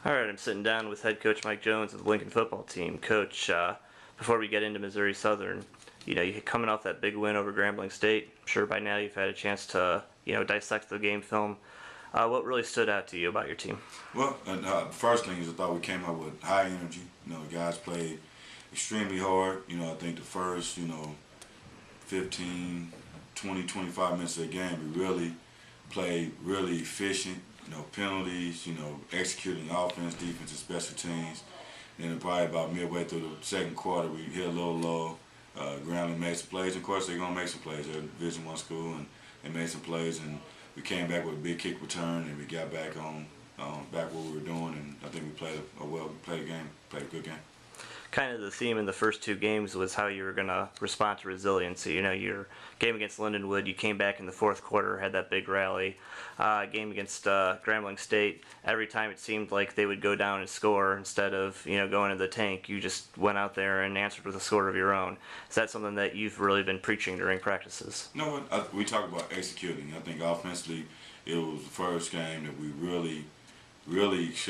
All right, I'm sitting down with head coach Mike Jones of the Lincoln football team. Coach, before we get into Missouri Southern, you're coming off that big win over Grambling State. I'm sure by now you've had a chance to, dissect the game film. What really stood out to you about your team? Well, the first thing is I thought we came out with high energy. The guys played extremely hard. I think the first, 15, 20, 25 minutes of the game, we really played really efficient. Penalties, executing offense, defense, and special teams. Then probably about midway through the second quarter, we hit a little low. Grambling made some plays. Of course, they're going to make some plays. They're a Division I school, and they made some plays. And we came back with a big kick return, and we got back on back what we were doing. And I think we played a game, played a good game. Kind of the theme in the first two games was how you were going to respond to resiliency. Your game against Lindenwood, you came back in the fourth quarter, had that big rally. Game against Grambling State, every time it seemed like they would go down and score instead of going to the tank, you just went out there and answered with a score of your own. Is that something that you've really been preaching during practices? No, we talk about executing. I think offensively, it was the first game that we really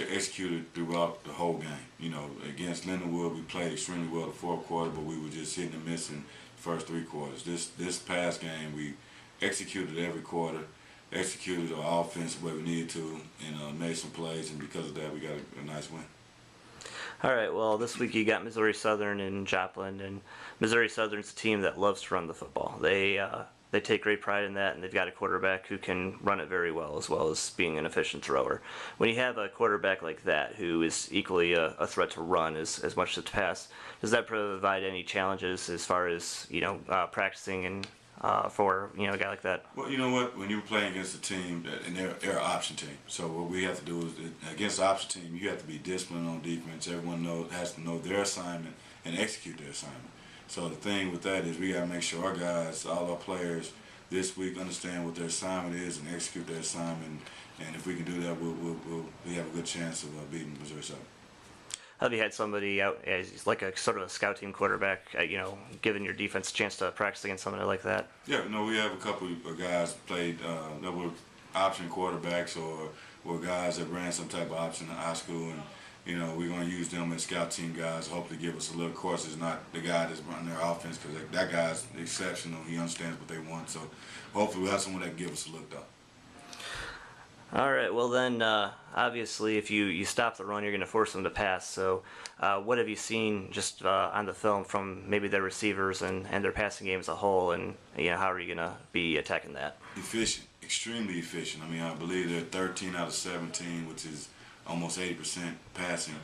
executed throughout the whole game. Against Lindenwood, we played extremely well the fourth quarter, but we were just hitting and missing the first three quarters. This past game, we executed every quarter, executed our offense the way we needed to, and made some plays, and because of that, we got a nice win. All right, well, this week you got Missouri Southern in Joplin, and Missouri Southern's a team that loves to run the football. They take great pride in that, and they've got a quarterback who can run it very well as being an efficient thrower. When you have a quarterback like that who is equally a threat to run as much as to pass, does that provide any challenges as far as practicing and for a guy like that? Well, you know what? When you're playing against a team, and they're an option team, so what we have to do is, against the option team, you have to be disciplined on defense. Everyone has to know their assignment and execute their assignment. So the thing with that is we got to make sure our guys, all our players, this week understand what their assignment is and execute their assignment. And if we can do that, we have a good chance of beating Missouri Southern. Have you had somebody out as like a sort of a scout team quarterback, giving your defense a chance to practice against somebody like that? Yeah, we have a couple of guys played that were option quarterbacks or guys that ran some type of option in high school, and we're going to use them as scout team guys, hopefully give us a little. Of course, it's not the guy that's running their offense, because that guy's exceptional. He understands what they want, so hopefully we'll have someone that can give us a look, though. All right, well then, obviously if you stop the run, you're going to force them to pass. So what have you seen just on the film from maybe their receivers and their passing game as a whole, and how are you going to be attacking that? Efficient, extremely efficient. I believe they're 13 out of 17, which is almost 80% passing.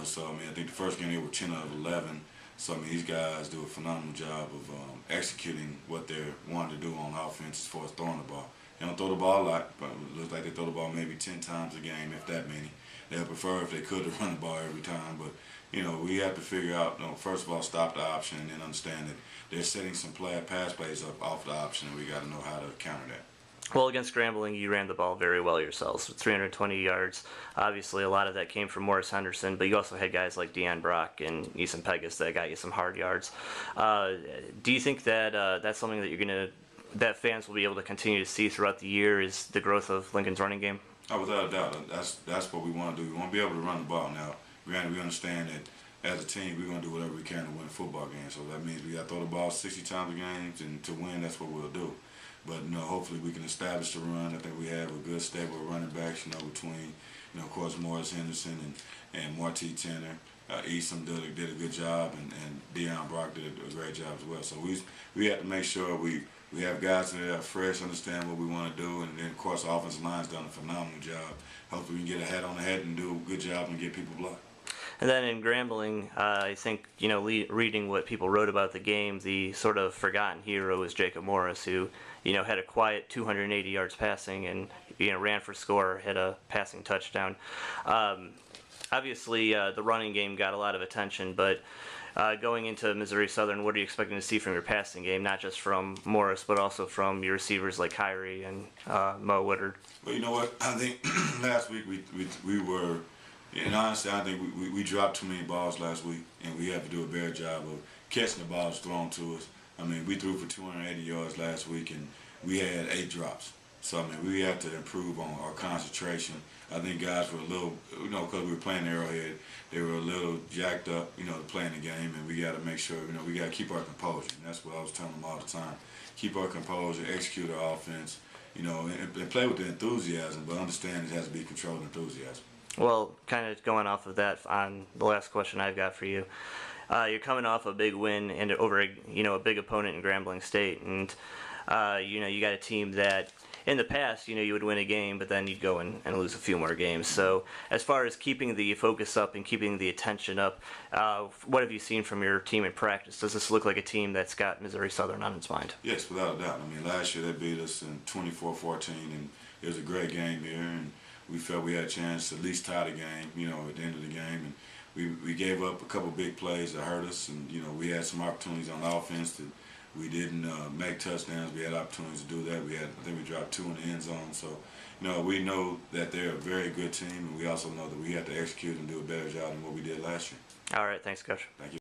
So I think the first game they were 10 out of 11. So these guys do a phenomenal job of executing what they're wanting to do on offense as far as throwing the ball. They don't throw the ball a lot, but it looks like they throw the ball maybe 10 times a game, if that many. They'd prefer if they could to run the ball every time, but we have to figure out, first of all, stop the option, and then understand that they're setting some pass plays up off the option, and we got to know how to counter that. Well, against Grambling, you ran the ball very well yourselves, with 320 yards. Obviously, a lot of that came from Morris Henderson, but you also had guys like Deion Brock and Eason Pegas that got you some hard yards. Do you think that that's something that that fans will be able to continue to see throughout the year, is the growth of Lincoln's running game? Oh, without a doubt. That's what we want to do. We want to be able to run the ball. Now, granted, we understand that as a team, we're going to do whatever we can to win football games. So that means we got to throw the ball 60 times a game, and to win, that's what we'll do. But hopefully we can establish the run. I think we have a good stable of running backs. Between of course Morris Henderson and Marty Tanner. Eason did a good job, and Deion Brock did a great job as well. So we have to make sure we have guys that are fresh, understand what we want to do, and then of course the offensive line's done a phenomenal job. Hopefully we can get a hat on the head and do a good job and get people blocked. And then in Grambling, I think, reading what people wrote about the game, the sort of forgotten hero was Jacob Morris, who, had a quiet 280 yards passing and, ran for score, had a passing touchdown. Obviously, the running game got a lot of attention, but going into Missouri Southern, what are you expecting to see from your passing game, not just from Morris, but also from your receivers like Kyrie and Mo Woodard? Well, you know what? I think last week we were... And honestly, I think we dropped too many balls last week, and we have to do a better job of catching the balls thrown to us. We threw for 280 yards last week, and we had 8 drops. So I mean, we have to improve on our concentration. I think guys were a little, because we were playing Arrowhead, they were a little jacked up, playing the game, and we got to make sure, we got to keep our composure. And that's what I was telling them all the time: keep our composure, execute our offense, and play with the enthusiasm, but understand it has to be controlled enthusiasm. Well, kind of going off of that, on the last question I've got for you, you're coming off a big win and over a big opponent in Grambling State, and you got a team that in the past you would win a game, but then you'd go and lose a few more games. So as far as keeping the focus up and keeping the attention up, what have you seen from your team in practice? Does this look like a team that's got Missouri Southern on its mind? Yes, without a doubt. I mean, last year they beat us in 24-14, and it was a great game here, and we felt we had a chance to at least tie the game, at the end of the game. And we gave up a couple big plays that hurt us, and, we had some opportunities on offense that we didn't make touchdowns. We had opportunities to do that. I think we dropped 2 in the end zone. So, we know that they're a very good team, and we also know that we have to execute and do a better job than what we did last year. All right, thanks, Coach. Thank you.